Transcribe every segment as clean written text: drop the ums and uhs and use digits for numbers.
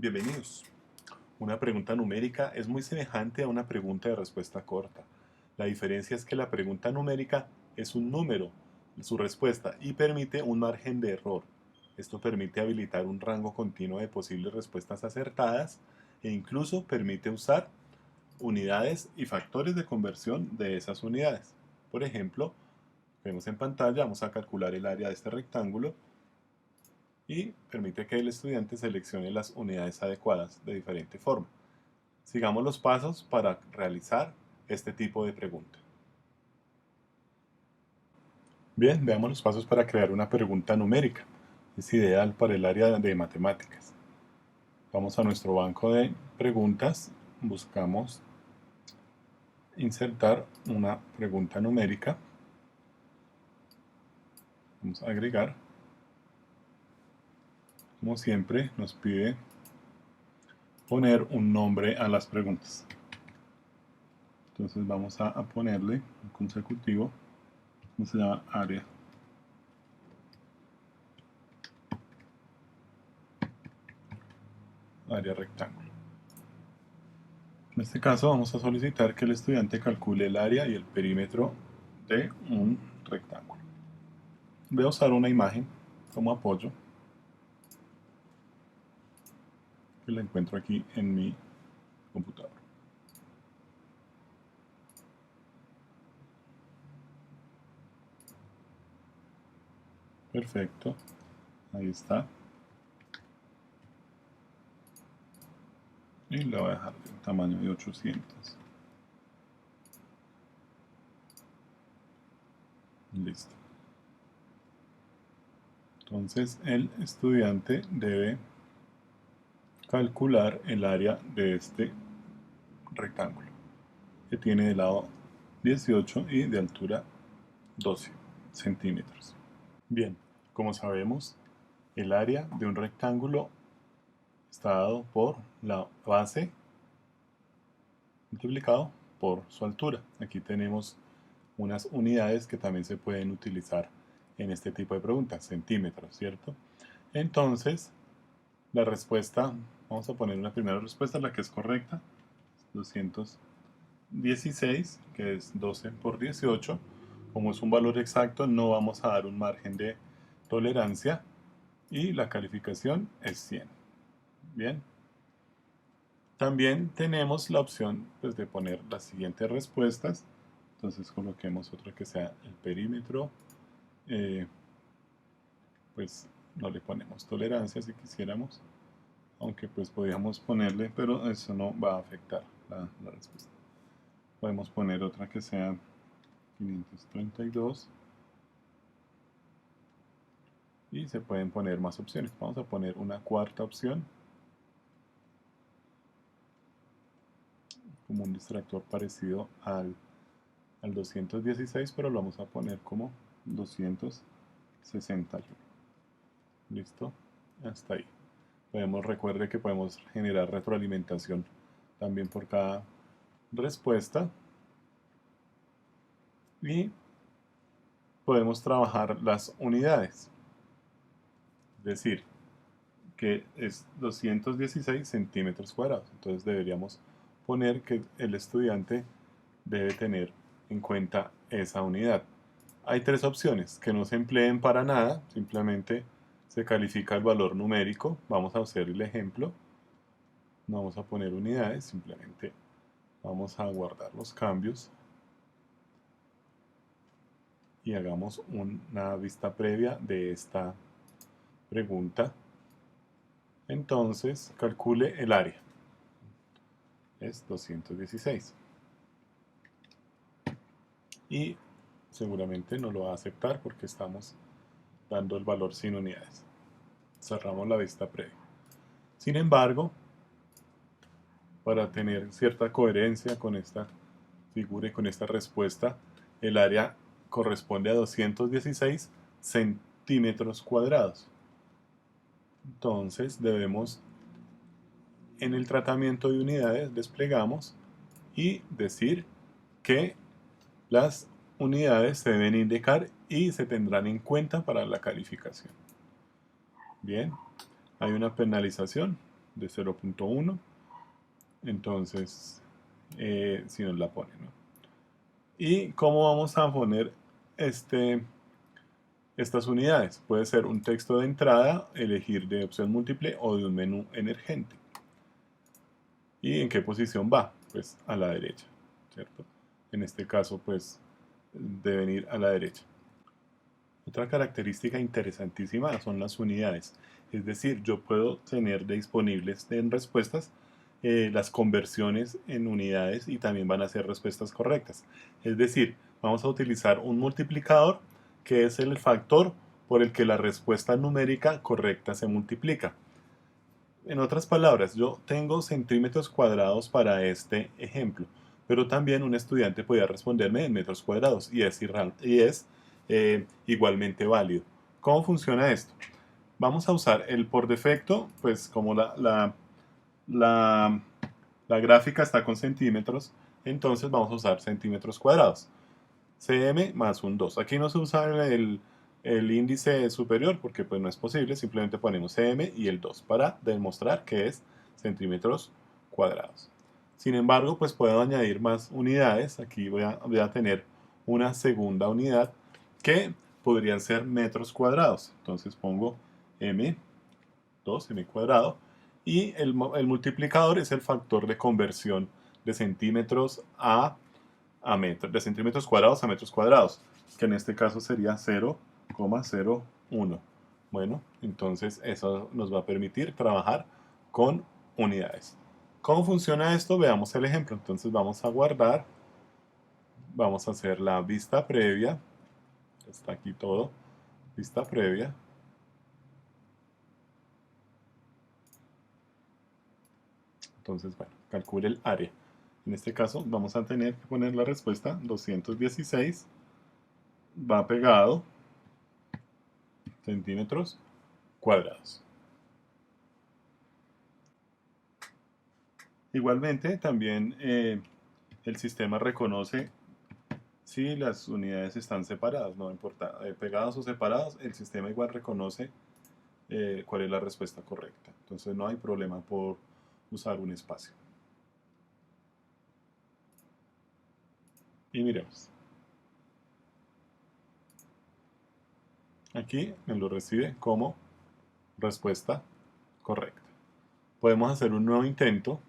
Bienvenidos. Una pregunta numérica es muy semejante a una pregunta de respuesta corta. La diferencia es que la pregunta numérica es un número, su respuesta, y permite un margen de error. Esto permite habilitar un rango continuo de posibles respuestas acertadas e incluso permite usar unidades y factores de conversión de esas unidades. Por ejemplo, vemos en pantalla, vamos a calcular el área de este rectángulo y permite que el estudiante seleccione las unidades adecuadas de diferente forma. Sigamos los pasos para realizar este tipo de pregunta. Bien, veamos los pasos para crear una pregunta numérica. Es ideal para el área de matemáticas. Vamos a nuestro banco de preguntas, buscamos insertar una pregunta numérica. Vamos a agregar. Como siempre, nos pide poner un nombre a las preguntas. Entonces vamos a ponerle un consecutivo, que se llama área. Área rectángulo. En este caso vamos a solicitar que el estudiante calcule el área y el perímetro de un rectángulo. Voy a usar una imagen como apoyo, que la encuentro aquí en mi computador. Perfecto, ahí está. Y le voy a dejar el tamaño de 800. Listo. Entonces el estudiante debe calcular el área de este rectángulo, que tiene de lado 18 y de altura 12 centímetros. Bien, como sabemos, el área de un rectángulo está dado por la base multiplicado por su altura. Aquí tenemos unas unidades que también se pueden utilizar en este tipo de preguntas, centímetros, ¿cierto? Entonces, la respuesta, vamos a poner una primera respuesta, la que es correcta, 216, que es 12 por 18. Como es un valor exacto, no vamos a dar un margen de tolerancia y la calificación es 100. Bien. También tenemos la opción pues, de poner las siguientes respuestas. Entonces coloquemos otra que sea el perímetro. Pues no le ponemos tolerancia si quisiéramos. Aunque pues podríamos ponerle, pero eso no va a afectar la respuesta. Podemos poner otra que sea 532. Y se pueden poner más opciones. Vamos a poner una cuarta opción, como un distractor parecido al 216, pero lo vamos a poner como 261. Listo, hasta ahí. Recuerde que podemos generar retroalimentación también por cada respuesta. Y podemos trabajar las unidades. Es decir, que es 216 centímetros cuadrados. Entonces deberíamos poner que el estudiante debe tener en cuenta esa unidad. Hay tres opciones, que no se empleen para nada, simplemente se califica el valor numérico. Vamos a hacer el ejemplo. No vamos a poner unidades, simplemente vamos a guardar los cambios y hagamos una vista previa de esta pregunta. Entonces, calcule el área. Es 216. Y seguramente no lo va a aceptar porque estamos dando el valor sin unidades. Cerramos la vista previa. Sin embargo, para tener cierta coherencia con esta figura y con esta respuesta, el área corresponde a 216 centímetros cuadrados. Entonces debemos, en el tratamiento de unidades, desplegamos y decir que las unidades se deben indicar y se tendrán en cuenta para la calificación. Bien, hay una penalización de 0.1. Entonces, si nos la pone, ¿no? ¿Y cómo vamos a poner estas unidades? Puede ser un texto de entrada, elegir de opción múltiple o de un menú emergente. ¿Y en qué posición va? Pues a la derecha, ¿cierto? En este caso, pues deben ir a la derecha. Otra característica interesantísima son las unidades. Es decir, yo puedo tener disponibles en respuestas las conversiones en unidades y también van a ser respuestas correctas. Es decir, vamos a utilizar un multiplicador que es el factor por el que la respuesta numérica correcta se multiplica. En otras palabras, yo tengo centímetros cuadrados para este ejemplo, pero también un estudiante podría responderme en metros cuadrados y es igualmente válido. ¿Cómo funciona esto? Vamos a usar el por defecto, pues como la, la gráfica está con centímetros, entonces vamos a usar centímetros cuadrados. cm más un 2. Aquí no se usa el índice superior porque pues no es posible, simplemente ponemos cm y el 2 para demostrar que es centímetros cuadrados. Sin embargo, pues puedo añadir más unidades. Aquí voy a tener una segunda unidad que podrían ser metros cuadrados. Entonces pongo m, 2m cuadrado, y el multiplicador es el factor de conversión de centímetros a metros, de centímetros cuadrados a metros cuadrados, que en este caso sería 0,01. Bueno, entonces eso nos va a permitir trabajar con unidades. ¿Cómo funciona esto? Veamos el ejemplo. Entonces vamos a guardar, vamos a hacer la vista previa, está aquí todo, vista previa. Entonces, bueno, calcule el área. En este caso vamos a tener que poner la respuesta 216, va pegado, centímetros cuadrados. Igualmente, también el sistema reconoce si las unidades están separadas, no importa, pegadas o separadas, el sistema igual reconoce cuál es la respuesta correcta. Entonces no hay problema por usar un espacio. Y miremos. Aquí me lo recibe como respuesta correcta. Podemos hacer un nuevo intento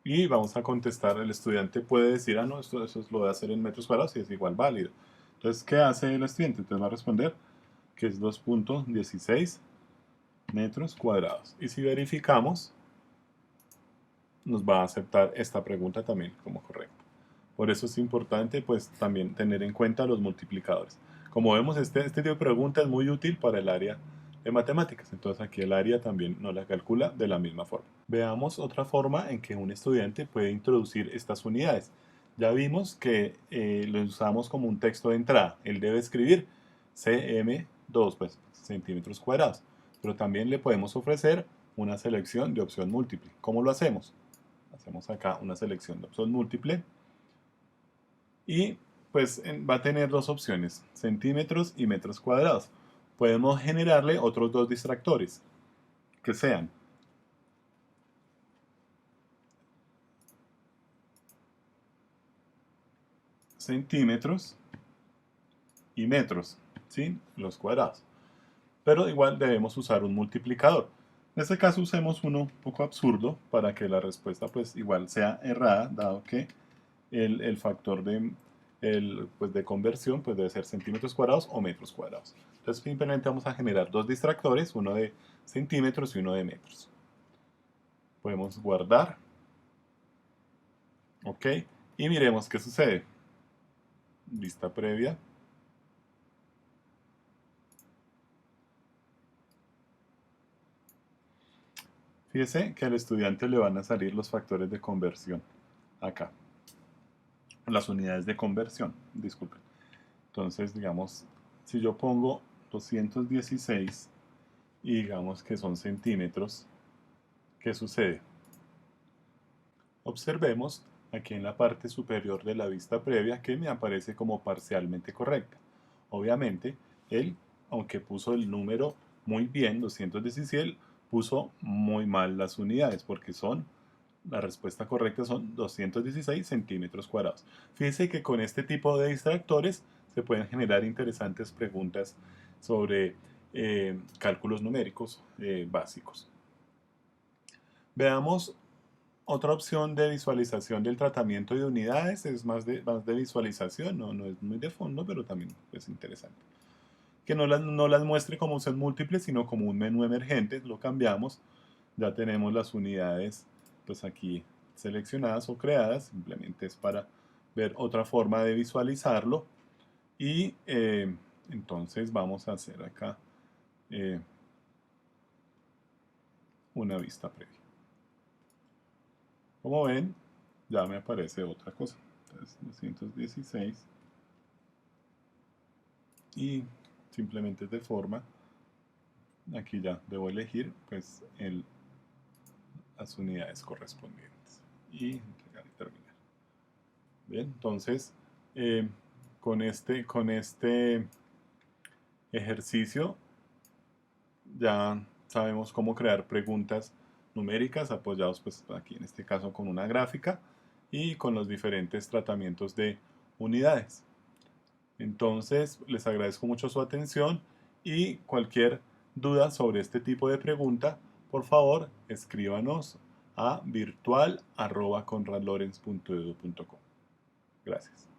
y vamos a contestar. El estudiante puede decir, ah, no, eso lo voy a hacer en metros cuadrados y es igual válido. Entonces, ¿qué hace el estudiante? Entonces va a responder que es 2.16 metros cuadrados. Y si verificamos, nos va a aceptar esta pregunta también como correcta. Por eso es importante pues también tener en cuenta los multiplicadores. Como vemos, este tipo de pregunta es muy útil para el área de matemáticas. Entonces aquí el área también nos la calcula de la misma forma. Veamos otra forma en que un estudiante puede introducir estas unidades. Ya vimos que lo usamos como un texto de entrada. Él debe escribir cm2, pues centímetros cuadrados. Pero también le podemos ofrecer una selección de opción múltiple. ¿Cómo lo hacemos? Hacemos acá una selección de opción múltiple y pues va a tener dos opciones, centímetros y metros cuadrados. Podemos generarle otros dos distractores que sean centímetros y metros, ¿sí? Los cuadrados. Pero igual debemos usar un multiplicador. En este caso usemos uno un poco absurdo para que la respuesta pues igual sea errada, dado que el factor pues, de conversión pues debe ser centímetros cuadrados o metros cuadrados. Entonces simplemente vamos a generar dos distractores, uno de centímetros y uno de metros. Podemos guardar. Ok. Y miremos qué sucede. Vista previa. Fíjese que al estudiante le van a salir los factores de conversión acá. Las unidades de conversión, disculpen. Entonces, digamos, si yo pongo 216 y digamos que son centímetros, ¿qué sucede? Observemos aquí en la parte superior de la vista previa que me aparece como parcialmente correcta. Obviamente, él, aunque puso el número muy bien, 217, puso muy mal las unidades porque la respuesta correcta son 216 centímetros cuadrados. Fíjense que con este tipo de distractores se pueden generar interesantes preguntas sobre cálculos numéricos básicos. Veamos otra opción de visualización del tratamiento de unidades, es más de visualización, no es muy de fondo, pero también es interesante. Que no las muestre como opción múltiple, sino como un menú emergente, lo cambiamos, ya tenemos las unidades pues aquí seleccionadas o creadas, simplemente es para ver otra forma de visualizarlo y entonces vamos a hacer acá eh, una vista previa. Como ven, ya me aparece otra cosa. Entonces, 216 y simplemente de forma, aquí ya debo elegir pues las unidades correspondientes y entregar y terminar. Bien, entonces con este ejercicio ya sabemos cómo crear preguntas numéricas apoyados pues aquí en este caso con una gráfica y con los diferentes tratamientos de unidades. Entonces les agradezco mucho su atención y cualquier duda sobre este tipo de pregunta, por favor escríbanos a virtual@conradlorenz.edu.co. Gracias.